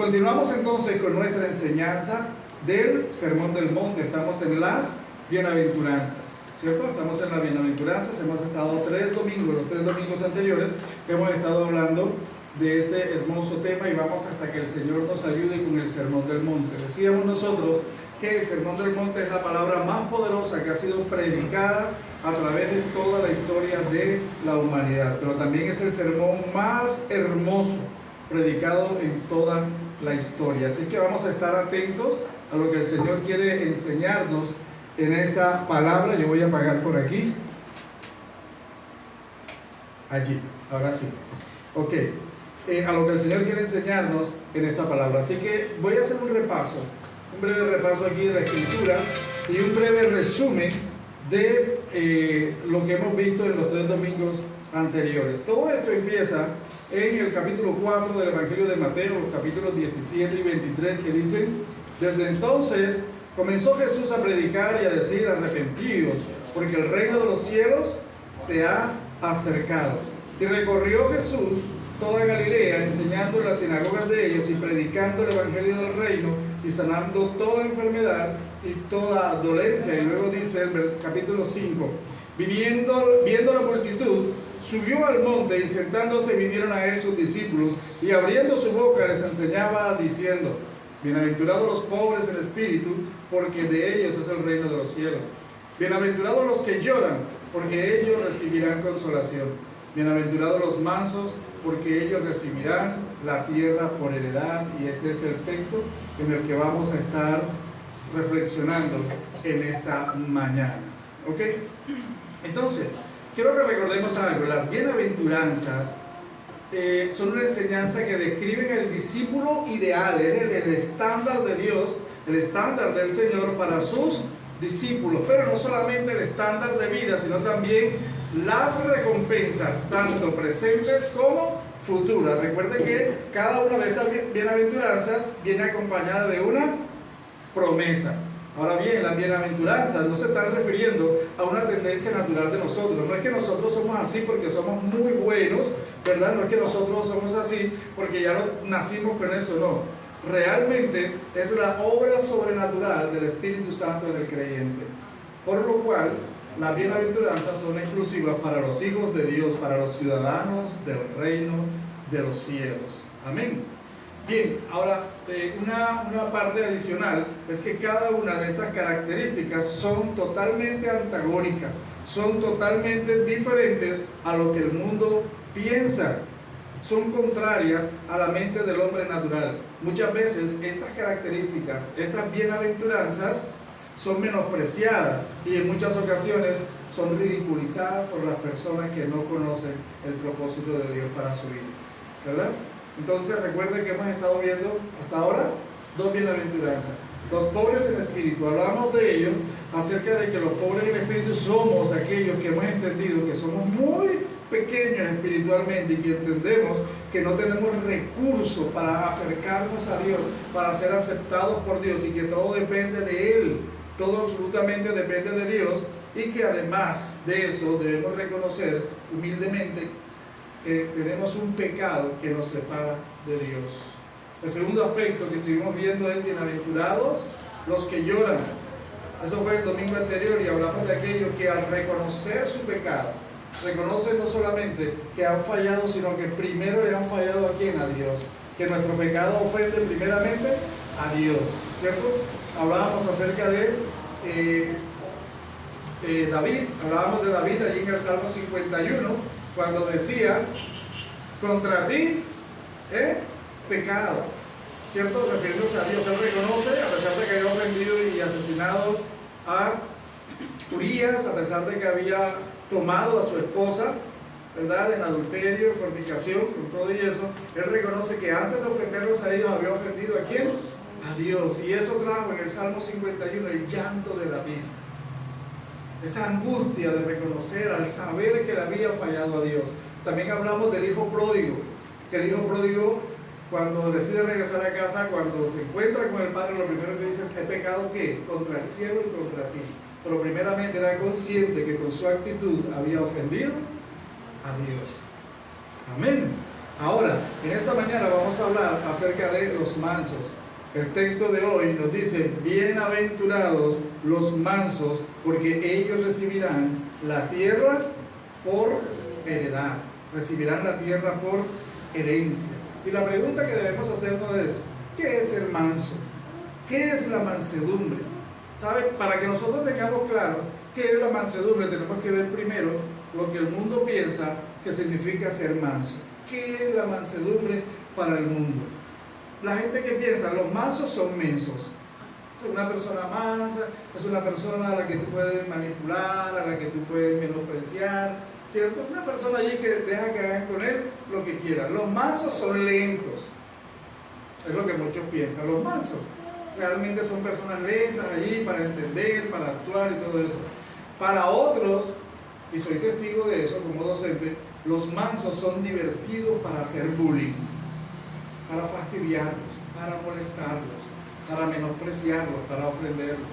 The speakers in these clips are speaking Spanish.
continuamos entonces con nuestra enseñanza del Sermón del Monte. Estamos en las bienaventuranzas, ¿cierto? Estamos en las bienaventuranzas. Hemos estado los 3 domingos anteriores que hemos estado hablando de este hermoso tema y vamos hasta que el Señor nos ayude con el Sermón del Monte. Decíamos nosotros que el Sermón del Monte es la palabra más poderosa que ha sido predicada a través de toda la historia de la humanidad, pero también es el sermón más hermoso predicado en toda la historia. Así que vamos a estar atentos a lo que el Señor quiere enseñarnos en esta palabra. Yo voy a apagar por aquí. Allí, ahora sí. Ok, a lo que el Señor quiere enseñarnos en esta palabra. Así que voy a hacer un breve repaso aquí de la Escritura y un breve resumen de lo que hemos visto en los 3 domingos anteriores. Todo esto empieza en el capítulo 4 del Evangelio de Mateo, los capítulos 17 y 23, que dicen: desde entonces comenzó Jesús a predicar y a decir: arrepentíos, porque el reino de los cielos se ha acercado. Y recorrió Jesús toda Galilea, enseñando en las sinagogas de ellos y predicando el evangelio del reino y sanando toda enfermedad y toda dolencia. Y luego dice el capítulo 5: viendo la multitud, subió al monte y sentándose vinieron a él sus discípulos y abriendo su boca les enseñaba diciendo: bienaventurados los pobres en espíritu, porque de ellos es el reino de los cielos. Bienaventurados los que lloran, porque ellos recibirán consolación. Bienaventurados los mansos, porque ellos recibirán la tierra por heredad. Y este es el texto en el que vamos a estar reflexionando en esta mañana. ¿Ok? Entonces, quiero que recordemos algo. Las bienaventuranzas son una enseñanza que describen el discípulo ideal, el estándar de Dios, el estándar del Señor para sus discípulos, pero no solamente el estándar de vida, sino también las recompensas, tanto presentes como futuras. Recuerde que cada una de estas bienaventuranzas viene acompañada de una promesa. Ahora bien, las bienaventuranzas no se están refiriendo a una tendencia natural de nosotros. No es que nosotros somos así porque somos muy buenos, ¿verdad? No es que nosotros somos así porque ya nacimos con eso, no. Realmente es la obra sobrenatural del Espíritu Santo en el creyente. Por lo cual, las bienaventuranzas son exclusivas para los hijos de Dios, para los ciudadanos del reino de los cielos. Amén. Bien, ahora una parte adicional es que cada una de estas características son totalmente antagónicas, son totalmente diferentes a lo que el mundo piensa, son contrarias a la mente del hombre natural. Muchas veces estas características, estas bienaventuranzas, son menospreciadas y en muchas ocasiones son ridiculizadas por las personas que no conocen el propósito de Dios para su vida, ¿verdad? Entonces recuerden que hemos estado viendo hasta ahora 2 bienaventuranzas. Los pobres en espíritu, hablamos de ellos acerca de que los pobres en espíritu somos aquellos que hemos entendido que somos muy pequeños espiritualmente y que entendemos que no tenemos recursos para acercarnos a Dios, para ser aceptados por Dios y que todo depende de Él, todo absolutamente depende de Dios, y que además de eso debemos reconocer humildemente que tenemos un pecado que nos separa de Dios. El segundo aspecto que estuvimos viendo es: bienaventurados los que lloran. Eso fue el domingo anterior y hablamos de aquellos que al reconocer su pecado, reconocen no solamente que han fallado, sino que primero le han fallado ¿a quién? A Dios. Que nuestro pecado ofende primeramente a Dios, ¿cierto? Hablábamos acerca de David, hablábamos de David allí en el Salmo 51, cuando decía: contra ti he pecado, ¿cierto? Refiriéndose a Dios. Él reconoce, a pesar de que había ofendido y asesinado a Urías, a pesar de que había tomado a su esposa, ¿verdad?, en adulterio, en fornicación, con todo y eso, él reconoce que antes de ofenderlos a ellos había ofendido ¿a quién? A Dios. Y eso trajo en el Salmo 51 el llanto de David, esa angustia de reconocer, al saber que le había fallado a Dios. También hablamos del hijo pródigo, que el hijo pródigo, cuando decide regresar a casa, cuando se encuentra con el padre, lo primero que dice es: he pecado ¿qué? Contra el cielo y contra ti. Pero primeramente era consciente que con su actitud había ofendido a Dios. Amén. Ahora, en esta mañana vamos a hablar acerca de los mansos. El texto de hoy nos dice: bienaventurados los mansos, porque ellos recibirán la tierra por heredad. Recibirán la tierra por herencia. Y la pregunta que debemos hacernos es: ¿qué es el manso? ¿Qué es la mansedumbre? ¿Sabe? Para que nosotros tengamos claro qué es la mansedumbre, tenemos que ver primero lo que el mundo piensa que significa ser manso. ¿Qué es la mansedumbre para el mundo? La gente que piensa, los mansos son mensos. Una persona mansa es una persona a la que tú puedes manipular, a la que tú puedes menospreciar, ¿cierto? Una persona allí que deja que hagan con él lo que quieran. Los mansos son lentos. Es lo que muchos piensan. Los mansos realmente son personas lentas allí para entender, para actuar y todo eso. Para otros, y soy testigo de eso como docente, los mansos son divertidos para hacer bullying, para fastidiarlos, para molestarlos, para menospreciarlos, para ofenderlos.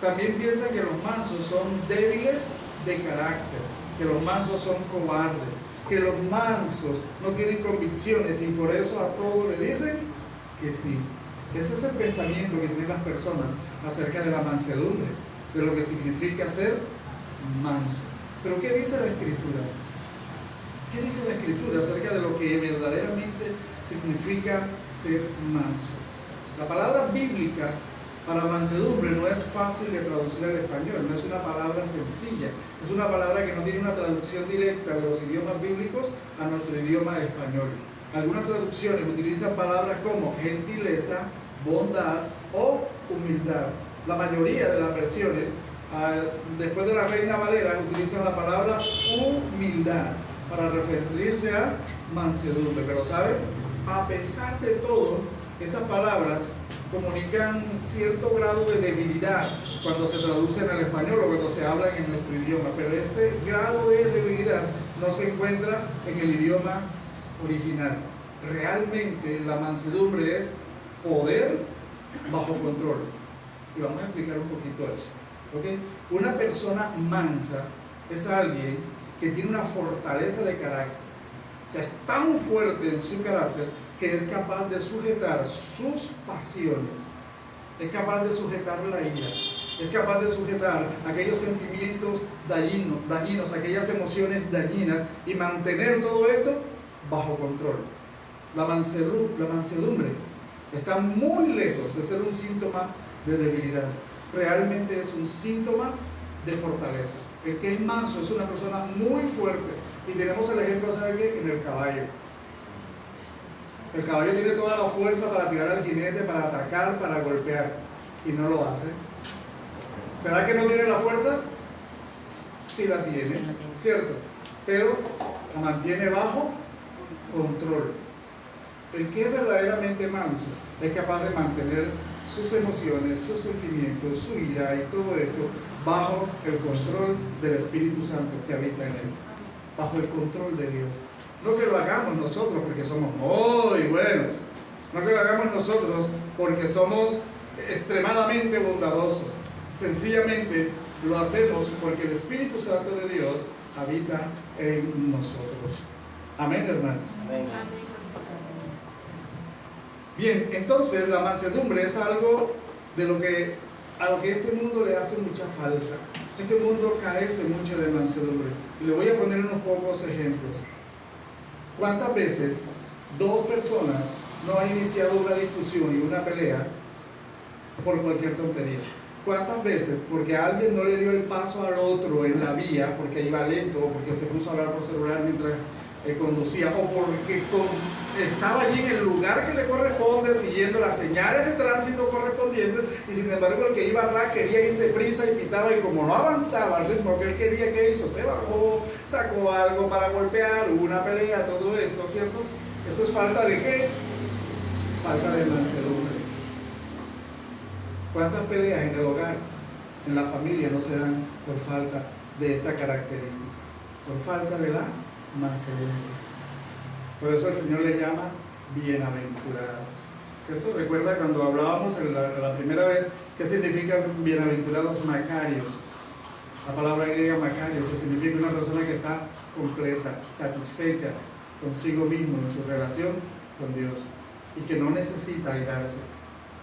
También piensan que los mansos son débiles de carácter, que los mansos son cobardes, que los mansos no tienen convicciones y por eso a todo le dicen que sí. Ese es el pensamiento que tienen las personas acerca de la mansedumbre, de lo que significa ser manso. Pero ¿qué dice la Escritura? ¿Qué dice la Escritura acerca de lo que verdaderamente significa ser manso? La palabra bíblica para mansedumbre no es fácil de traducir al español, no es una palabra sencilla, es una palabra que no tiene una traducción directa de los idiomas bíblicos a nuestro idioma español. Algunas traducciones utilizan palabras como gentileza, bondad o humildad. La mayoría de las versiones, después de la Reina Valera, utilizan la palabra humildad para referirse a mansedumbre. Pero ¿saben? A pesar de todo, estas palabras comunican cierto grado de debilidad cuando se traducen al español o cuando se hablan en nuestro idioma, pero este grado de debilidad no se encuentra en el idioma original. Realmente la mansedumbre es poder bajo control. Y vamos a explicar un poquito eso. ¿Okay? Una persona mansa es alguien que tiene una fortaleza de carácter. O sea, es tan fuerte en su carácter que es capaz de sujetar sus pasiones, es capaz de sujetar la ira, es capaz de sujetar aquellos sentimientos dañinos, aquellas emociones dañinas y mantener todo esto bajo control. La mansedumbre está muy lejos de ser un síntoma de debilidad. Realmente es un síntoma de fortaleza. El que es manso es una persona muy fuerte. Y tenemos el ejemplo, ¿sabe qué? En el caballo. El caballo tiene toda la fuerza para tirar al jinete, para atacar, para golpear. Y no lo hace. ¿Será que no tiene la fuerza? Sí la tiene, ¿cierto? Pero la mantiene bajo control. El que es verdaderamente manso es capaz de mantener sus emociones, sus sentimientos, su ira y todo esto bajo el control del Espíritu Santo que habita en él, bajo el control de Dios. No que lo hagamos nosotros porque somos muy buenos, no que lo hagamos nosotros porque somos extremadamente bondadosos, sencillamente lo hacemos porque el Espíritu Santo de Dios habita en nosotros. Amén, hermanos. Amén. Bien, entonces la mansedumbre es algo a lo que este mundo le hace mucha falta. Este mundo carece mucho de mansedumbre. Y le voy a poner unos pocos ejemplos. ¿Cuántas veces dos personas no han iniciado una discusión y una pelea por cualquier tontería? ¿Cuántas veces porque alguien no le dio el paso al otro en la vía, porque iba lento, o porque se puso a hablar por celular mientras conducía, o porque estaba allí en el lugar que le corresponde, siguiendo las señales de tránsito correspondientes, y sin embargo el que iba atrás quería ir deprisa y pitaba, y como no avanzaba al ritmo que él quería, que hizo? Se bajó, sacó algo para golpear, hubo una pelea, todo esto, ¿cierto? Eso es falta de ¿qué? Falta de mansedumbre. ¿Cuántas peleas en el hogar, en la familia, no se dan por falta de esta característica? Por falta de la mansedumbre. Por eso el Señor le llama bienaventurados, ¿cierto? Recuerda cuando hablábamos la primera vez, ¿qué significa bienaventurados? Macarios. La palabra griega Macario, que significa una persona que está completa, satisfecha, consigo mismo en su relación con Dios y que no necesita airarse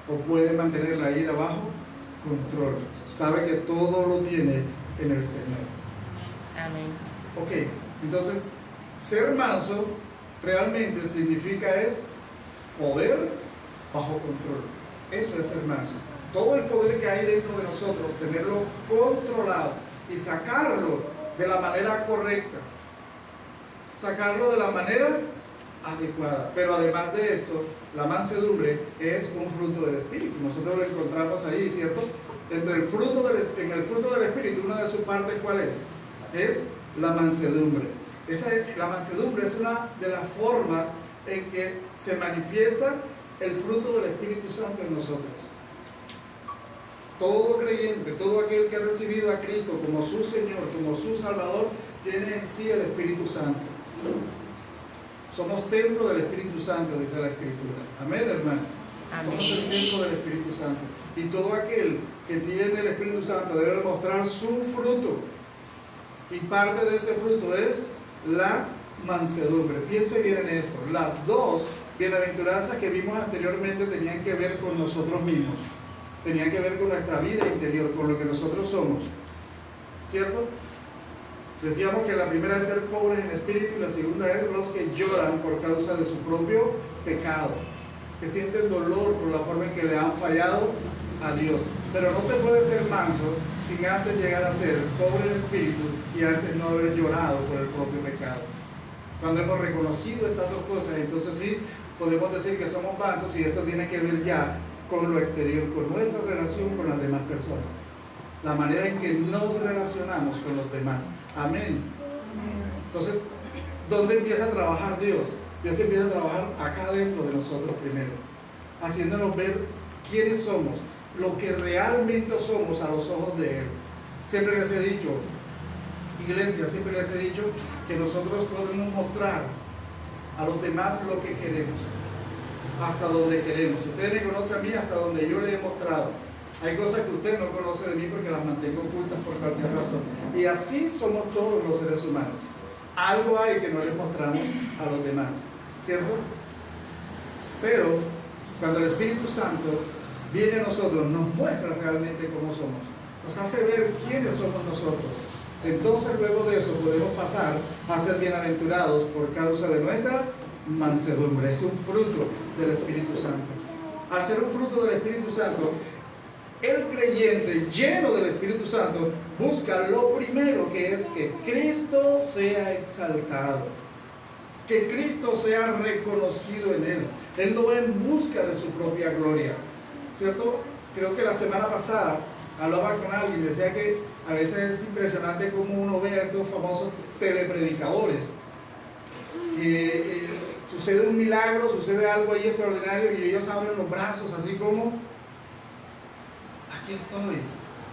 o puede mantener la ira bajo control. Sabe que todo lo tiene en el Señor. Amén. Ok, entonces ser manso realmente significa es poder bajo control. Eso es ser manso. Todo el poder que hay dentro de nosotros, tenerlo controlado y sacarlo de la manera correcta, sacarlo de la manera adecuada. Pero además de esto, la mansedumbre es un fruto del Espíritu. Nosotros lo encontramos ahí, ¿cierto? En el fruto del Espíritu, una de sus partes, ¿cuál es? Es la mansedumbre. La mansedumbre es una de las formas en que se manifiesta el fruto del Espíritu Santo en nosotros. Todo creyente, todo aquel que ha recibido a Cristo como su Señor, como su Salvador, tiene en sí el Espíritu Santo. Somos templo del Espíritu Santo, dice la Escritura. Amén, hermano. Amén. Somos el templo del Espíritu Santo. Y todo aquel que tiene el Espíritu Santo debe mostrar su fruto. Y parte de ese fruto es la mansedumbre. Piense bien en esto. Las dos bienaventuranzas que vimos anteriormente tenían que ver con nosotros mismos. Tenían que ver con nuestra vida interior, con lo que nosotros somos. ¿Cierto? Decíamos que la primera es ser pobres en espíritu y la segunda es los que lloran por causa de su propio pecado, que sienten dolor por la forma en que le han fallado a Dios. Pero no se puede ser manso sin antes llegar a ser pobre en espíritu y antes no haber llorado por el propio pecado. Cuando hemos reconocido estas dos cosas, entonces sí podemos decir que somos mansos, y esto tiene que ver ya con lo exterior, con nuestra relación con las demás personas, la manera en que nos relacionamos con los demás. Amén. Entonces, ¿dónde empieza a trabajar Dios? Dios empieza a trabajar acá dentro de nosotros primero, haciéndonos ver quiénes somos, lo que realmente somos a los ojos de Él. Siempre les he dicho, iglesia, siempre les he dicho que nosotros podemos mostrar a los demás lo que queremos, hasta donde queremos. Usted me conoce a mí hasta donde yo le he mostrado. Hay cosas que usted no conoce de mí porque las mantengo ocultas por cualquier razón. Y así somos todos los seres humanos. Algo hay que no les mostramos a los demás, ¿cierto? Pero cuando el Espíritu Santo viene a nosotros, nos muestra realmente cómo somos, nos hace ver quiénes somos nosotros. Entonces luego de eso podemos pasar a ser bienaventurados por causa de nuestra mansedumbre. Es un fruto del Espíritu Santo. Al ser un fruto del Espíritu Santo, el creyente lleno del Espíritu Santo busca lo primero, que es que Cristo sea exaltado, que Cristo sea reconocido en él. Él no va en busca de su propia gloria, ¿cierto? Creo que la semana pasada hablaba con alguien y decía que a veces es impresionante cómo uno ve a estos famosos telepredicadores, que sucede un milagro, sucede algo ahí extraordinario y ellos abren los brazos así como: aquí estoy,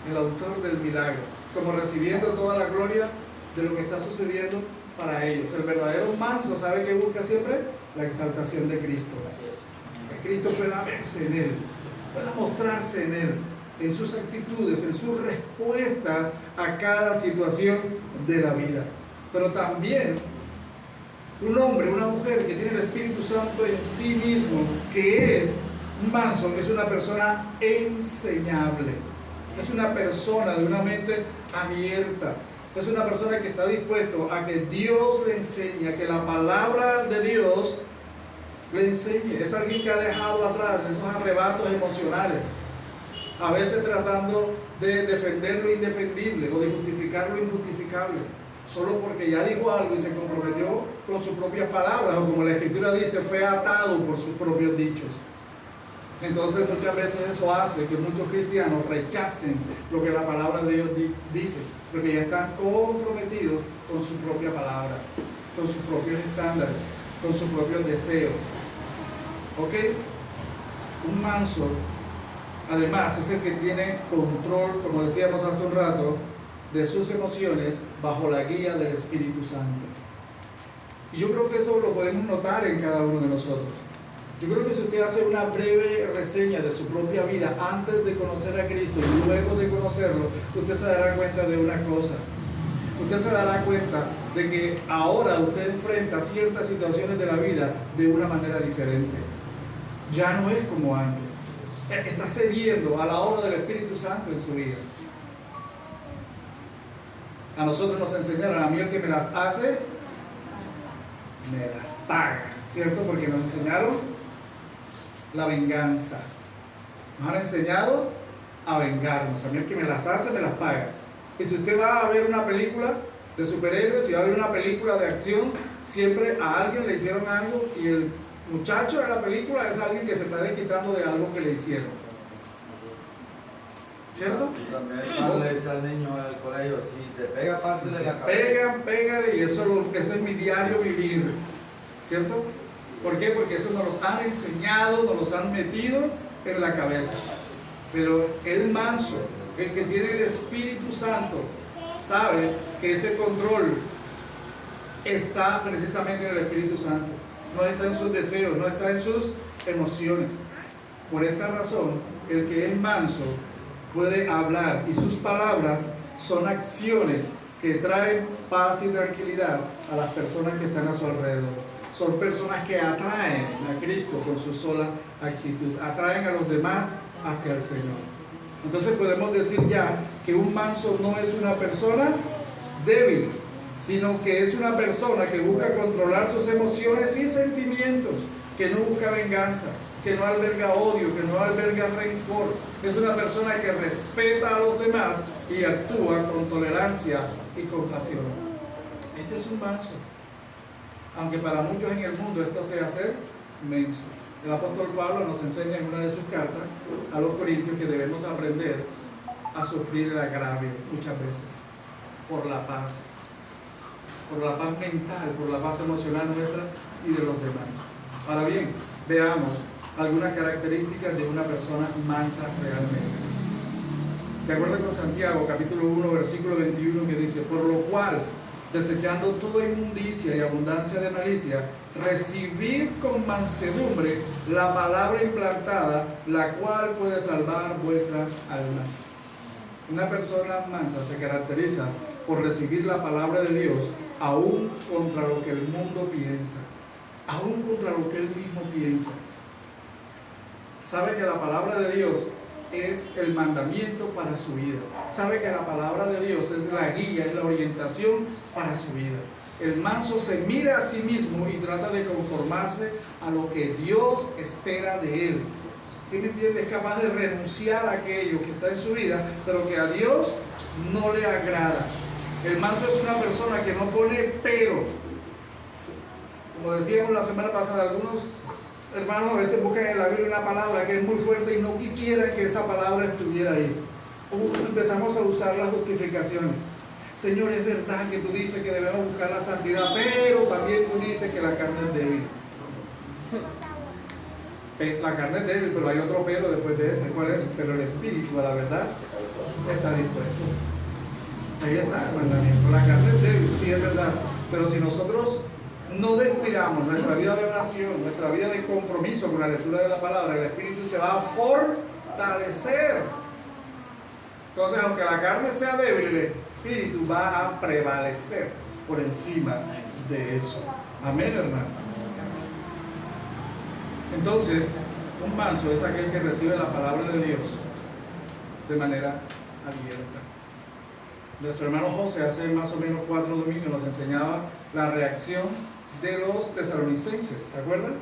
el autor del milagro, como recibiendo toda la gloria de lo que está sucediendo para ellos. El verdadero manso sabe que busca siempre la exaltación de Cristo, que Cristo pueda verse en él, pueda mostrarse en él, en sus actitudes, en sus respuestas a cada situación de la vida. Pero también un hombre, una mujer que tiene el Espíritu Santo en sí mismo, que es manso, es una persona enseñable, es una persona de una mente abierta, es una persona que está dispuesto a que Dios le enseñe, a que la palabra de Dios le enseñe. Es alguien que ha dejado atrás esos arrebatos emocionales, a veces tratando de defender lo indefendible o de justificar lo injustificable, solo porque ya dijo algo y se comprometió con sus propias palabras, o como la Escritura dice, fue atado por sus propios dichos. Entonces muchas veces eso hace que muchos cristianos rechacen lo que la palabra de Dios dice, porque ya están comprometidos con su propia palabra, con sus propios estándares, con sus propios deseos. ¿Ok? Un manso, además, es el que tiene control, como decíamos hace un rato, de sus emociones bajo la guía del Espíritu Santo. Y yo creo que eso lo podemos notar en cada uno de nosotros. Yo creo que si usted hace una breve reseña de su propia vida antes de conocer a Cristo y luego de conocerlo, usted se dará cuenta de una cosa. usted se dará cuenta de que ahora usted enfrenta ciertas situaciones de la vida de una manera diferente. Ya no es como antes. Está cediendo a la obra del Espíritu Santo en su vida. A nosotros nos enseñaron, a mí el que me las hace, me las paga, ¿cierto? Porque nos enseñaron la venganza. Nos han enseñado a vengarnos. A mí el que me las hace, me las paga. Y si usted va a ver una película de superhéroes, si va a ver una película de acción, siempre a alguien le hicieron algo y el muchacho de la película es alguien que se está desquitando de algo que le hicieron. ¿Cierto? Y también le dice al niño del colegio, si te pega, pásale la cabeza. Pégale, y eso es mi diario vivir. ¿Cierto? ¿Por qué? Porque eso nos los han enseñado, nos los han metido en la cabeza. Pero el manso, el que tiene el Espíritu Santo, sabe que ese control está precisamente en el Espíritu Santo. No está en sus deseos, no está en sus emociones. Por esta razón, el que es manso puede hablar y sus palabras son acciones que traen paz y tranquilidad a las personas que están a su alrededor. Son personas que atraen a Cristo con su sola actitud, atraen a los demás hacia el Señor. Entonces podemos decir ya que un manso no es una persona débil, sino que es una persona que busca controlar sus emociones y sentimientos, que no busca venganza, que no alberga odio, que no alberga rencor. Es una persona que respeta a los demás y actúa con tolerancia y compasión. Este es un manso. Aunque para muchos en el mundo esto sea ser menso. El apóstol Pablo nos enseña en una de sus cartas a los corintios que debemos aprender a sufrir el agravio muchas veces por la paz mental, por la paz emocional nuestra y de los demás. Ahora bien, veamos algunas características de una persona mansa realmente. De acuerdo con Santiago, capítulo 1, versículo 21, que dice: por lo cual, desechando toda inmundicia y abundancia de malicia, recibid con mansedumbre la palabra implantada, la cual puede salvar vuestras almas. Una persona mansa se caracteriza por recibir la palabra de Dios aún contra lo que el mundo piensa, aún contra lo que él mismo piensa. Sabe que la palabra de Dios es el mandamiento para su vida. Sabe que la palabra de Dios es la guía, es la orientación para su vida. El manso se mira a sí mismo y trata de conformarse a lo que Dios espera de él. ¿Sí me entiende? Es capaz de renunciar a aquello que está en su vida, pero que a Dios no le agrada. El manso es una persona que no pone pero. Como decíamos la semana pasada, algunos hermanos a veces buscan en la Biblia una palabra que es muy fuerte y no quisieran que esa palabra estuviera ahí. Empezamos a usar las justificaciones. Señor, es verdad que tú dices que debemos buscar la santidad, pero también tú dices que la carne es débil. La carne es débil, pero hay otro pero después de ese. ¿Cuál es? Pero el espíritu, a la verdad, está dispuesto. Ahí está el mandamiento. La carne es débil, sí, es verdad. Pero si nosotros no descuidamos nuestra vida de oración, nuestra vida de compromiso con la lectura de la palabra, el espíritu se va a fortalecer. Entonces, aunque la carne sea débil, el espíritu va a prevalecer por encima de eso. Amén, hermanos. Entonces, un manso es aquel que recibe la palabra de Dios de manera abierta. Nuestro hermano José hace más o menos 4 domingos nos enseñaba la reacción de los tesalonicenses, ¿se acuerdan?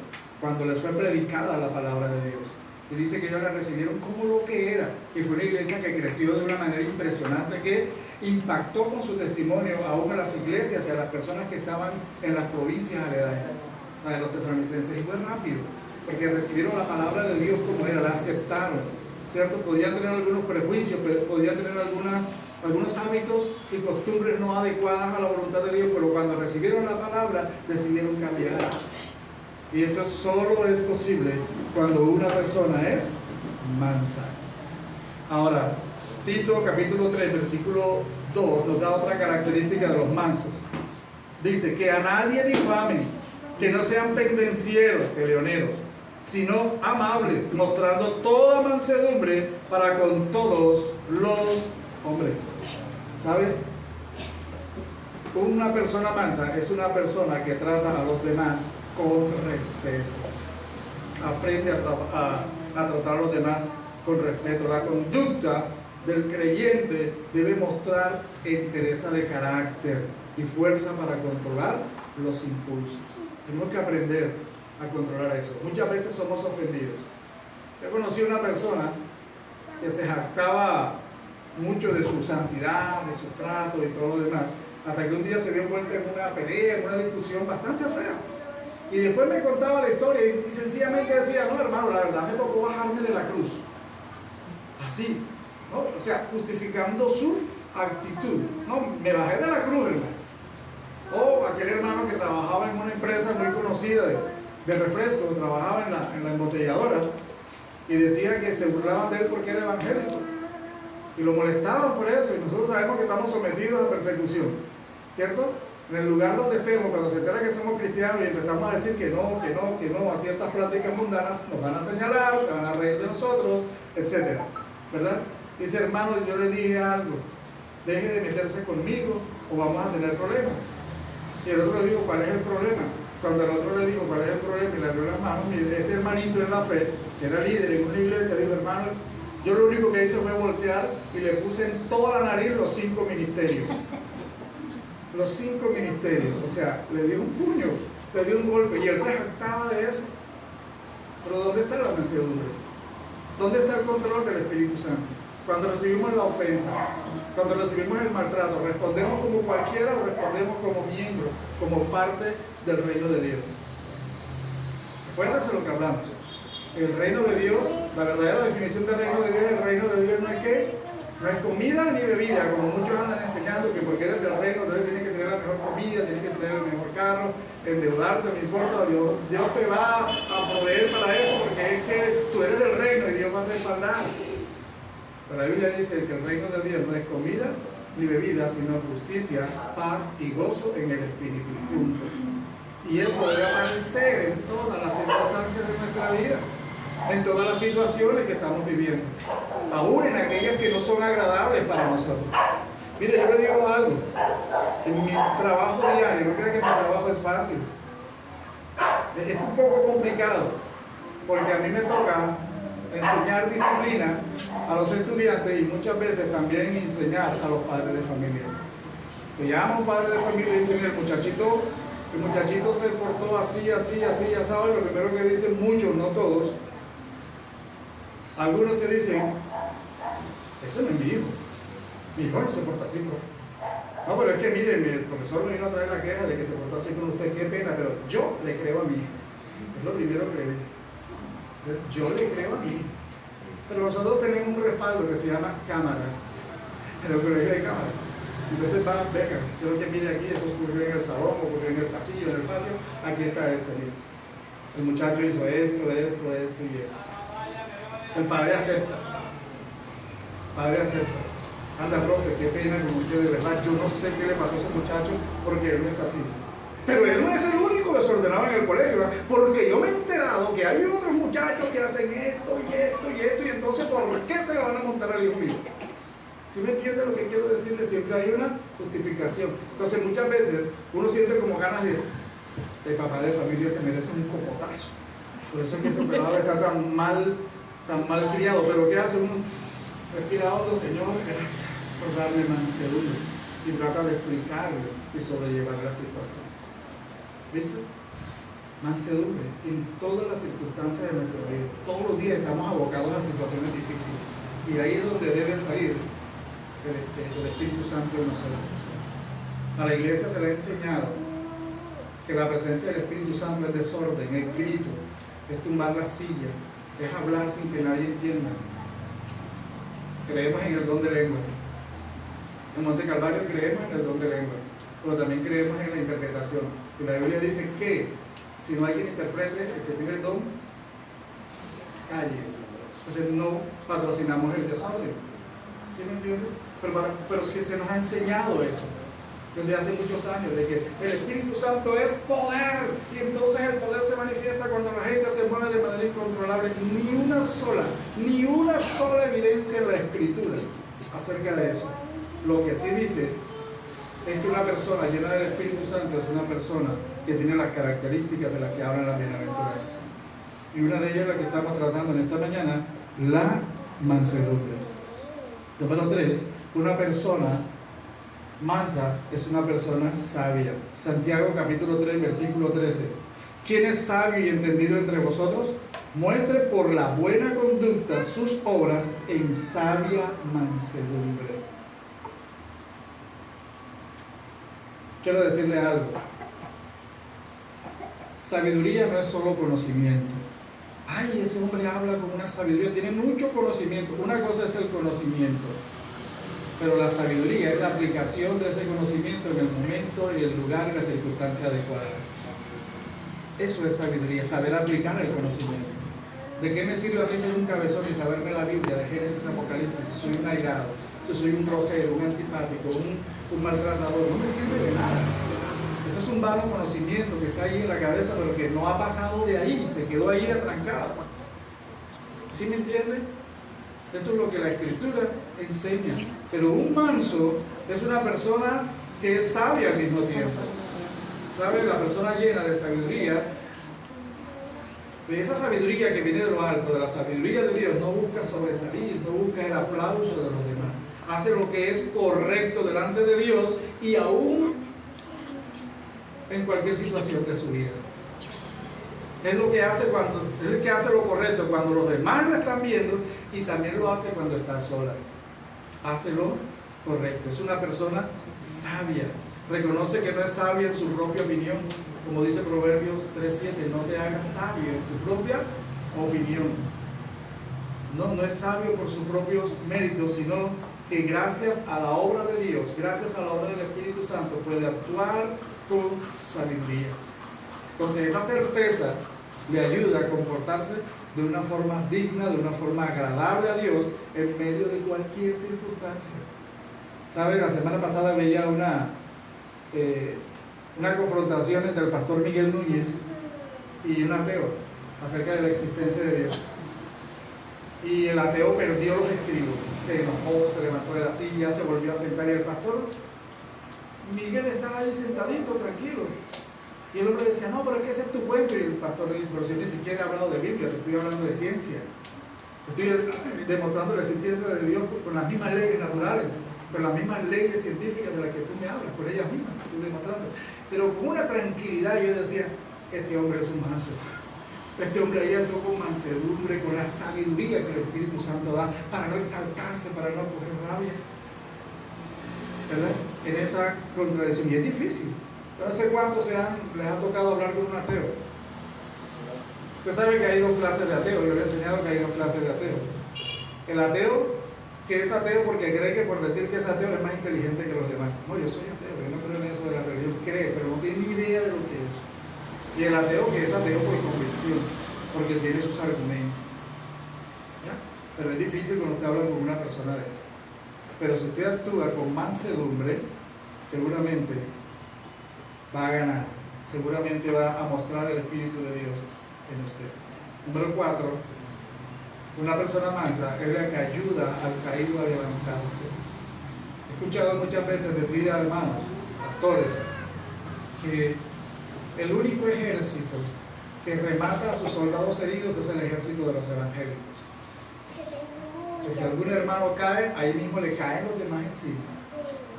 Cuando les fue predicada la palabra de Dios. Y dice que ellos la recibieron como lo que era. Y fue una iglesia que creció de una manera impresionante, que impactó con su testimonio aún a las iglesias y a las personas que estaban en las provincias aledañas, la de los tesalonicenses. Y fue rápido, porque recibieron la palabra de Dios como era, la aceptaron, ¿cierto? Podían tener algunos prejuicios, podían tener algunos hábitos y costumbres no adecuadas a la voluntad de Dios, pero cuando recibieron la palabra decidieron cambiar. Y esto solo es posible cuando una persona es mansa. Ahora, Tito capítulo 3, versículo 2 nos da otra característica de los mansos. Dice que a nadie difamen, que no sean pendencieros, peleoneros, sino amables, mostrando toda mansedumbre para con todos los hombres. ¿Sabe? Una persona mansa es una persona que trata a los demás con respeto. Aprende a tratar a los demás con respeto. La conducta del creyente debe mostrar entereza de carácter y fuerza para controlar los impulsos. Tenemos que aprender a controlar eso. Muchas veces somos ofendidos. Yo conocí una persona que se jactaba mucho de su santidad, de su trato y todo lo demás, hasta que un día se vio envuelta en una pelea, en una discusión bastante fea. Y después me contaba la historia y sencillamente decía, no hermano, la verdad me tocó bajarme de la cruz. Así, ¿no? O sea, justificando su actitud. No, me bajé de la cruz, hermano. O aquel hermano que trabajaba en una empresa muy conocida de refresco, trabajaba en la embotelladora, y decía que se burlaban de él porque era evangélico. Y lo molestaban por eso, y nosotros sabemos que estamos sometidos a persecución, ¿cierto? En el lugar donde estemos, cuando se entera que somos cristianos y empezamos a decir que no, a ciertas prácticas mundanas, nos van a señalar, se van a reír de nosotros, etc. ¿Verdad? Dice, hermano, yo le dije algo, deje de meterse conmigo o vamos a tener problemas. Y el otro le dijo, ¿cuál es el problema? Cuando el otro le dijo, ¿cuál es el problema? Y le abrió las manos, mire, ese hermanito en la fe, que era líder en una iglesia, dijo, hermano, yo lo único que hice fue voltear y le puse en toda la nariz los 5 ministerios. Los 5 ministerios, o sea, le dio un puño, le dio un golpe, y él se jactaba de eso. Pero ¿dónde está la mansedumbre? ¿Dónde está el control del Espíritu Santo? Cuando recibimos la ofensa, cuando recibimos el maltrato, ¿respondemos como cualquiera o respondemos como miembro, como parte del reino de Dios? Acuérdense lo que hablamos. El reino de Dios, la verdadera definición del reino de Dios, el reino de Dios no es ¿qué? No es comida ni bebida, como muchos andan enseñando que porque eres del reino, entonces tienes que tener la mejor comida, tienes que tener el mejor carro, endeudarte, no importa, Dios te va a proveer para eso, porque es que tú eres del reino y Dios va a respaldar. Pero la Biblia dice que el reino de Dios no es comida ni bebida, sino justicia, paz y gozo en el Espíritu. Punto. Y eso debe aparecer en todas las circunstancias de nuestra vida, en todas las situaciones que estamos viviendo, aún en aquellas que no son agradables para nosotros. Mire, yo le digo algo, en mi trabajo diario, no crean que mi trabajo es fácil, es un poco complicado, porque a mí me toca enseñar disciplina a los estudiantes y muchas veces también enseñar a los padres de familia. Te llama un padre de familia y dice, mira, el muchachito se portó así, ya sabes, lo primero que dicen muchos, no todos, algunos te dicen, eso no es mi hijo no se porta así, profe. No, pero es que miren, el profesor me vino a traer la queja de que se portó así con usted, qué pena, pero yo le creo a mi hijo. Es lo primero que le dice. Yo le creo a mi hijo. Pero nosotros tenemos un respaldo que se llama cámaras, en el colegio de cámaras. Entonces venga, yo lo que mire aquí, eso ocurrió en el salón, ocurrió en el pasillo, en el patio, aquí está este libro. El muchacho hizo esto y esto. El padre acepta. Anda, profe, qué pena con usted, de verdad, yo no sé qué le pasó a ese muchacho porque él no es así. Pero él no es el único desordenado en el colegio, ¿verdad? Porque yo me he enterado que hay otros muchachos que hacen esto, y entonces, ¿por qué se le van a montar al hijo mío? ¿Sí me entiende lo que quiero decirle? Siempre hay una justificación. Entonces, muchas veces uno siente como ganas de el papá de familia se merece un cocotazo. Por eso es que ese pelado está tan mal criado. Pero ¿qué hace uno? Respira hondo, Señor, gracias por darme mansedumbre, y trata de explicarle y sobrellevar la situación. ¿Viste? Mansedumbre en todas las circunstancias de nuestra vida. Todos los días estamos abocados a situaciones difíciles, y ahí es donde debe salir el Espíritu Santo en nosotros. A la iglesia se le ha enseñado que la presencia del Espíritu Santo es desorden, es grito, es tumbar las sillas, es hablar sin que nadie entienda. Creemos en el don de lenguas. En Monte Calvario creemos en el don de lenguas, pero también creemos en la interpretación. Y la Biblia dice que si no hay quien interprete, el que tiene el don, calles. Entonces no patrocinamos el desorden. ¿Sí me entienden? Pero es que se nos ha enseñado eso desde hace muchos años, de que el Espíritu Santo es poder, y entonces el poder se manifiesta cuando la gente se mueve de manera incontrolable. Ni una sola evidencia en la Escritura acerca de eso. Lo que sí dice es que una persona llena del Espíritu Santo es una persona que tiene las características de las que hablan las bienaventuranzas. Y una de ellas es la que estamos tratando en esta mañana, la mansedumbre. Número 3, una persona mansa es una persona sabia. Santiago capítulo 3, versículo 13. ¿Quién es sabio y entendido entre vosotros? Muestre por la buena conducta sus obras en sabia mansedumbre. Quiero decirle algo. Sabiduría no es solo conocimiento. Ay, ese hombre habla con una sabiduría, tiene mucho conocimiento. Una cosa es el conocimiento, pero la sabiduría es la aplicación de ese conocimiento en el momento y el lugar y la circunstancia adecuada. Eso es sabiduría, saber aplicar el conocimiento. ¿De qué me sirve a mí ser un cabezón y saberme la Biblia de Génesis a Apocalipsis si soy un airado, si soy un grosero, un antipático, un maltratador? No me sirve de nada. Eso es un vano conocimiento que está ahí en la cabeza, pero que no ha pasado de ahí, se quedó ahí atrancado. ¿Sí me entienden? Esto es lo que la Escritura enseña. Pero un manso es una persona que es sabia al mismo tiempo. ¿Sabe? La persona llena de sabiduría, de esa sabiduría que viene de lo alto, de la sabiduría de Dios, no busca sobresalir, no busca el aplauso de los demás. Hace lo que es correcto delante de Dios y aún en cualquier situación de su vida. Es lo que hace es el que hace lo correcto cuando los demás lo están viendo y también lo hace cuando está a solas. Hace lo correcto. Es una persona sabia. Reconoce que no es sabia en su propia opinión. Como dice Proverbios 3:7, no te hagas sabio en tu propia opinión. No es sabio por sus propios méritos, sino que gracias a la obra de Dios, gracias a la obra del Espíritu Santo, puede actuar con sabiduría. Entonces esa certeza le ayuda a comportarse de una forma digna, de una forma agradable a Dios en medio de cualquier circunstancia. ¿Sabe? La semana pasada veía una confrontación entre el pastor Miguel Núñez y un ateo acerca de la existencia de Dios. Y el ateo perdió los estribos, se enojó, se levantó de la silla, se volvió a sentar y el pastor Miguel estaba ahí sentadito, tranquilo. Y el hombre decía, no, pero es que ese es tu cuento. Y el pastor le dijo, pero si yo ni siquiera he hablado de Biblia, te estoy hablando de ciencia. Estoy demostrando la existencia de Dios con las mismas leyes naturales, con las mismas leyes científicas de las que tú me hablas, con ellas mismas, estoy demostrando. Pero con una tranquilidad yo decía, este hombre es un manso. Este hombre ahí entró con mansedumbre, con la sabiduría que el Espíritu Santo da, para no exaltarse, para no coger rabia. ¿Verdad? En esa contradicción. Y es difícil. No sé cuántos les ha tocado hablar con un ateo. Usted sabe que hay dos clases de ateo. Yo le he enseñado que hay dos clases de ateo. El ateo, que es ateo porque cree que por decir que es ateo es más inteligente que los demás. No, yo soy ateo, yo no creo en eso de la religión. Cree, pero no tiene ni idea de lo que es. Y el ateo que es ateo por convicción, porque tiene sus argumentos. ¿Ya? Pero es difícil cuando usted habla con una persona de él. Pero si usted actúa con mansedumbre, seguramente va a ganar, seguramente va a mostrar el Espíritu de Dios en usted. Número 4, una persona mansa es la que ayuda al caído a levantarse. He escuchado muchas veces decir a hermanos, pastores, que el único ejército que remata a sus soldados heridos es el ejército de los evangélicos. Que si algún hermano cae, ahí mismo le caen los demás encima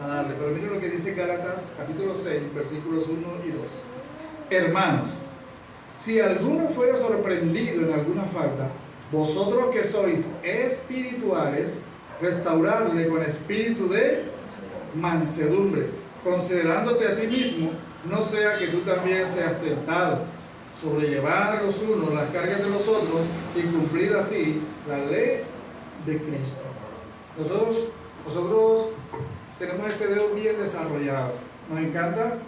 a darle. Pero miren lo que dice Gálatas capítulo 6, versículos 1 y 2. Hermanos, si alguno fuera sorprendido en alguna falta, vosotros que sois espirituales, restauradle con espíritu de mansedumbre, considerándote a ti mismo, no sea que tú también seas tentado. Sobrellevar los unos las cargas de los otros y cumplir así la ley de Cristo. Nosotros tenemos este dedo bien desarrollado. Nos encanta.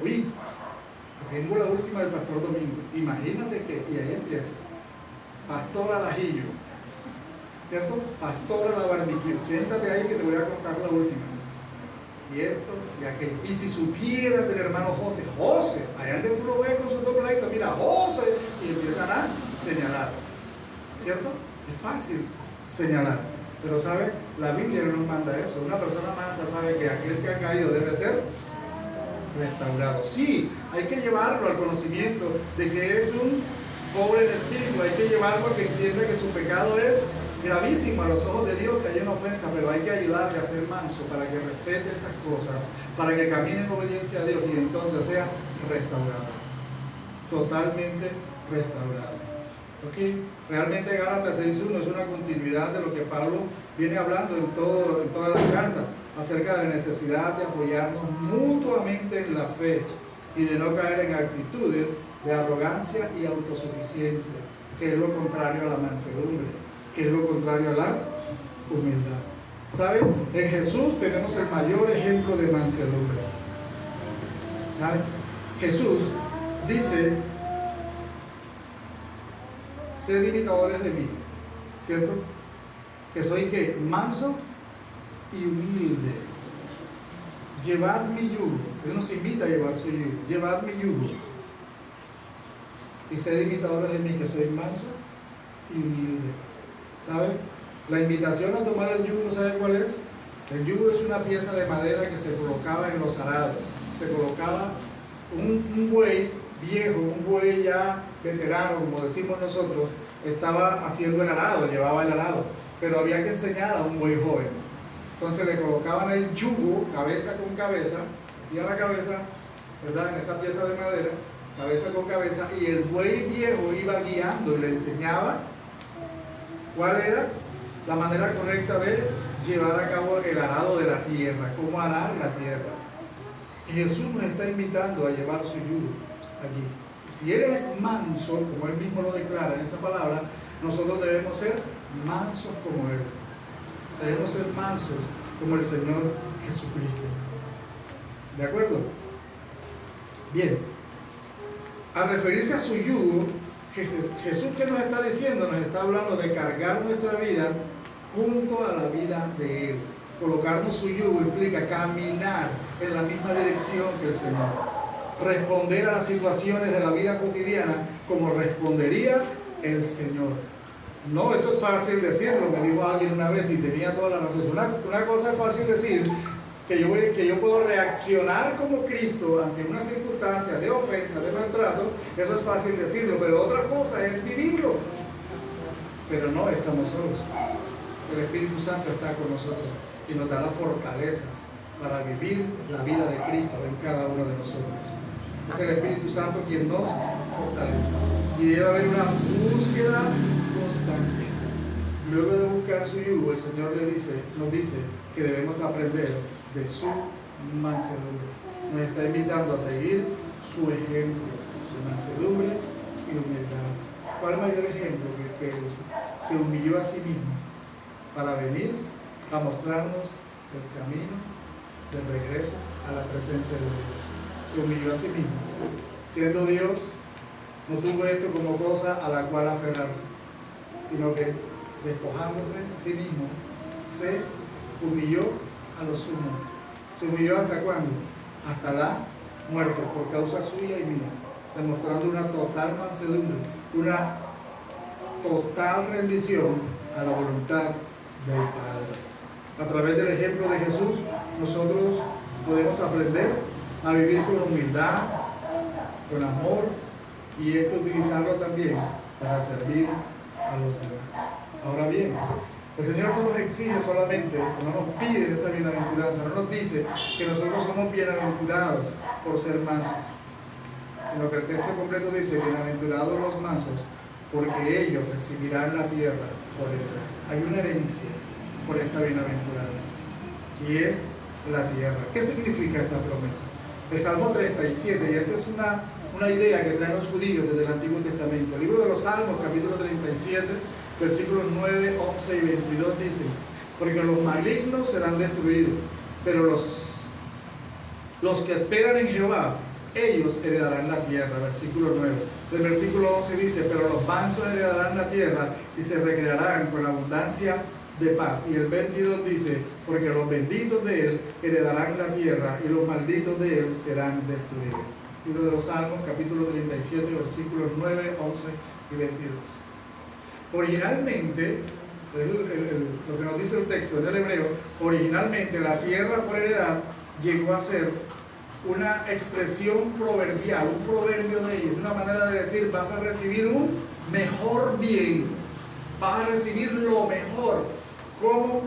Uy, tengo la última del pastor Domingo. Imagínate que, y ahí empieza. Pastor al ajillo, ¿cierto? Pastor a la barbecue. Siéntate ahí que te voy a contar la última. Y esto y aquello. Y si supieras del hermano José, allá donde tú lo ves con sus dos plaitos, mira, José, y empiezan a señalar, ¿cierto? Es fácil señalar, pero ¿sabe? La Biblia no nos manda eso. Una persona mansa sabe que aquel que ha caído debe ser restaurado. Sí, hay que llevarlo al conocimiento de que es un pobre en espíritu, hay que llevarlo a que entienda que su pecado es gravísimo a los ojos de Dios, que hay una ofensa, pero hay que ayudarle a ser manso para que respete estas cosas, para que camine en obediencia a Dios y entonces sea restaurado, totalmente restaurado. ¿Okay? Realmente Gálatas 6.1 es una continuidad de lo que Pablo viene hablando en toda la carta, acerca de la necesidad de apoyarnos mutuamente en la fe y de no caer en actitudes de arrogancia y autosuficiencia, que es lo contrario a la mansedumbre, que es lo contrario a la humildad. ¿Saben? En Jesús tenemos el mayor ejemplo de mansedumbre. ¿Saben? Jesús dice: sed imitadores de mí, ¿cierto? Que soy ¿qué? Manso y humilde. Llevad mi yugo. Él nos invita a llevar su yugo. Llevad mi yugo y sed imitadores de mí, que soy manso y humilde. ¿Sabe? La invitación a tomar el yugo, ¿sabe cuál es? El yugo es una pieza de madera que se colocaba en los arados. Se colocaba un buey viejo, un buey ya veterano, como decimos nosotros, estaba haciendo el arado, llevaba el arado, pero había que enseñar a un buey joven. Entonces le colocaban el yugo, cabeza con cabeza, metían la cabeza, ¿verdad?, en esa pieza de madera, cabeza con cabeza, y el buey viejo iba guiando y le enseñaba cuál era la manera correcta de llevar a cabo el arado de la tierra, cómo arar la tierra. Y Jesús nos está invitando a llevar su yugo allí. Si Él es manso, como Él mismo lo declara en esa palabra, nosotros debemos ser mansos como Él. Debemos ser mansos como el Señor Jesucristo. ¿De acuerdo? Bien. Al referirse a su yugo, Jesús, ¿qué nos está diciendo? Nos está hablando de cargar nuestra vida junto a la vida de Él. Colocarnos su yugo implica caminar en la misma dirección que el Señor. Responder a las situaciones de la vida cotidiana como respondería el Señor. No, eso es fácil decirlo, me dijo alguien una vez y tenía toda la razón. Una cosa es fácil decir, que yo puedo reaccionar como Cristo ante una circunstancia de ofensa, de maltrato. Eso es fácil decirlo, pero otra cosa es vivirlo. Pero no estamos solos. El Espíritu Santo está con nosotros y nos da la fortaleza para vivir la vida de Cristo en cada uno de nosotros. Es el Espíritu Santo quien nos fortalece. Y debe haber una búsqueda constante. Luego de buscar su yugo, el Señor nos dice que debemos aprender de su mansedumbre. Nos está invitando a seguir su ejemplo de mansedumbre y humildad. ¿Cuál mayor ejemplo que eso? Se humilló a sí mismo para venir a mostrarnos el camino del regreso a la presencia de Dios. Se humilló a sí mismo. Siendo Dios, no tuvo esto como cosa a la cual aferrarse, sino que despojándose a sí mismo, se humilló a lo sumo. ¿Se humilló hasta cuándo? Hasta la muerte, por causa suya y mía, demostrando una total mansedumbre, una total rendición a la voluntad del Padre. A través del ejemplo de Jesús, nosotros podemos aprender a vivir con humildad, con amor, y esto utilizarlo también para servir a los demás. Ahora bien, el Señor no nos exige solamente, no nos pide esa bienaventuranza, no nos dice que nosotros somos bienaventurados por ser mansos, sino que el texto completo dice: bienaventurados los mansos, porque ellos recibirán la tierra por heredad. Hay una herencia por esta bienaventuranza, y es la tierra. ¿Qué significa esta promesa? El Salmo 37, y esta es una idea que traen los judíos desde el Antiguo Testamento. El libro de los Salmos, capítulo 37, versículos 9, 11 y 22 dicen: porque los malignos serán destruidos, pero los que esperan en Jehová, ellos heredarán la tierra. Versículo 9. Del versículo 11 dice: pero los mansos heredarán la tierra y se recrearán con abundancia de paz. Y el 22 dice: porque los benditos de él heredarán la tierra y los malditos de él serán destruidos. Libro de los Salmos, capítulo 37, versículos 9, 11 y 22. Originalmente, lo que nos dice el texto en el hebreo, originalmente la tierra por heredad llegó a ser una expresión proverbial, un proverbio de ellos, una manera de decir: vas a recibir un mejor bien, vas a recibir lo mejor como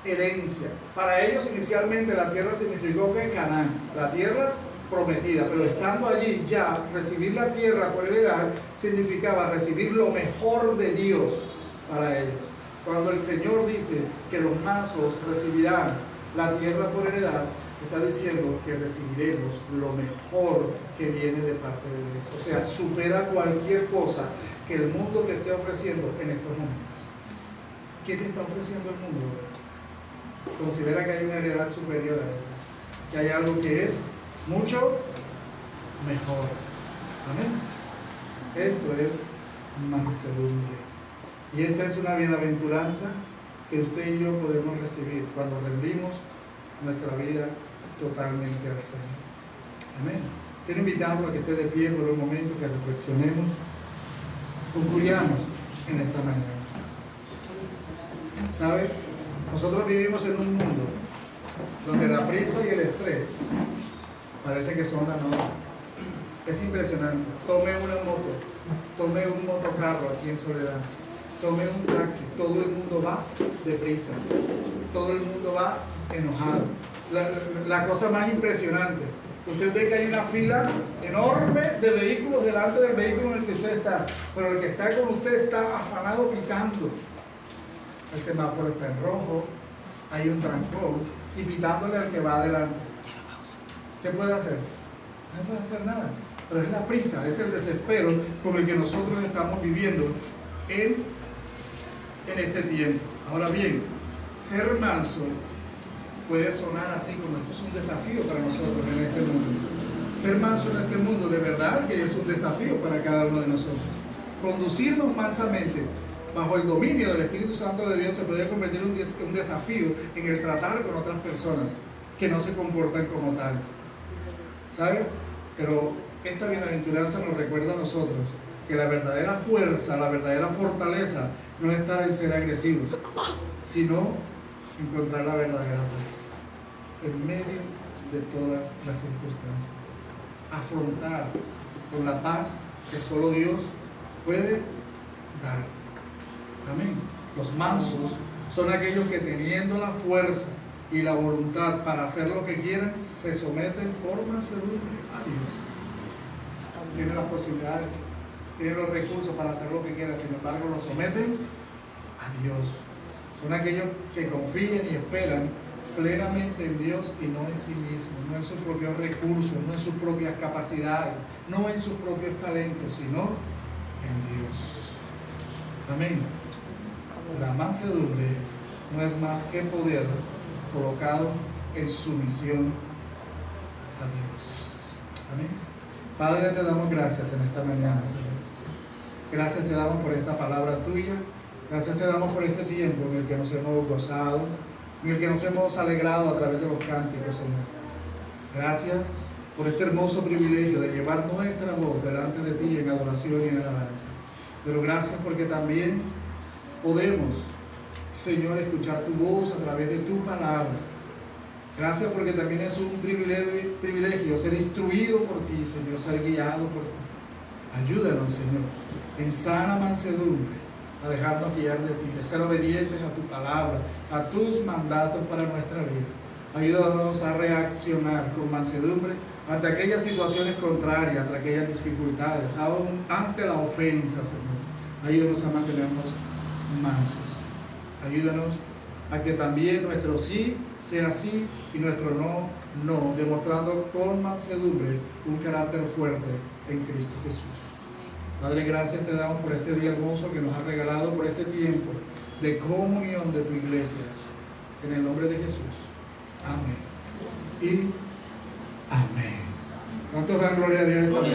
herencia. Para ellos inicialmente la tierra significó que Canaán, la tierra prometida, pero estando allí ya, recibir la tierra por heredad significaba recibir lo mejor de Dios para ellos. Cuando el Señor dice que los mansos recibirán la tierra por heredad, está diciendo que recibiremos lo mejor que viene de parte de Dios. O sea, supera cualquier cosa que el mundo te esté ofreciendo en estos momentos. ¿Qué te está ofreciendo el mundo? Considera que hay una heredad superior a esa, que hay algo que es mucho mejor. Amén. Esto es mansedumbre. Y esta es una bienaventuranza que usted y yo podemos recibir cuando rendimos nuestra vida totalmente al Señor. Amén. Quiero invitarlo a que esté de pie por un momento, que reflexionemos, concluyamos en esta mañana. ¿Sabe? Nosotros vivimos en un mundo donde la prisa y el estrés parece que son la norma. Es impresionante. Tome una moto, tome un motocarro aquí en Soledad, tome un taxi, todo el mundo va deprisa, todo el mundo va enojado. La cosa más impresionante, usted ve que hay una fila enorme de vehículos delante del vehículo en el que usted está, pero el que está con usted está afanado pitando. El semáforo está en rojo, hay un trancón y pitándole al que va adelante. ¿Qué puede hacer? No puede hacer nada, pero es la prisa, es el desespero con el que nosotros estamos viviendo en este tiempo. Ahora bien, ser manso puede sonar así como esto es un desafío para nosotros en este mundo. Ser manso en este mundo de verdad que es un desafío para cada uno de nosotros. Conducirnos mansamente bajo el dominio del Espíritu Santo de Dios se puede convertir en un desafío en el tratar con otras personas que no se comportan como tales. ¿Sabe? Pero esta bienaventuranza nos recuerda a nosotros que la verdadera fuerza, la verdadera fortaleza no está en ser agresivos, sino encontrar la verdadera paz en medio de todas las circunstancias. Afrontar con la paz que solo Dios puede dar. Amén. Los mansos son aquellos que, teniendo la fuerza y la voluntad para hacer lo que quieran, se someten por mansedumbre a Dios. Tienen las posibilidades, tienen los recursos para hacer lo que quieran, sin embargo lo someten a Dios. Son aquellos que confían y esperan plenamente en Dios y no en sí mismos, no en sus propios recursos, no en sus propias capacidades, no en sus propios talentos, sino en Dios. Amén. La mansedumbre no es más que poder colocado en sumisión a Dios. Amén. Padre, te damos gracias en esta mañana, Señor. Gracias te damos por esta palabra tuya. Gracias te damos por este tiempo en el que nos hemos gozado, en el que nos hemos alegrado a través de los cánticos, Señor. Gracias por este hermoso privilegio de llevar nuestra voz delante de ti en adoración y en alabanza. Pero gracias porque también podemos, Señor, escuchar tu voz a través de tu palabra. Gracias porque también es un privilegio ser instruido por ti, Señor, ser guiado por ti. Ayúdanos, Señor, en sana mansedumbre a dejarnos guiar de ti, de ser obedientes a tu palabra, a tus mandatos para nuestra vida. Ayúdanos a reaccionar con mansedumbre ante aquellas situaciones contrarias, ante aquellas dificultades, aún ante la ofensa, Señor. Ayúdanos a mantenernos mansos. Ayúdanos a que también nuestro sí sea sí y nuestro no, no, demostrando con mansedumbre un carácter fuerte en Cristo Jesús. Padre, gracias te damos por este día hermoso que nos has regalado, por este tiempo de comunión de tu iglesia. En el nombre de Jesús. Amén. Y amén. ¿Cuántos dan gloria a Dios esta mañana?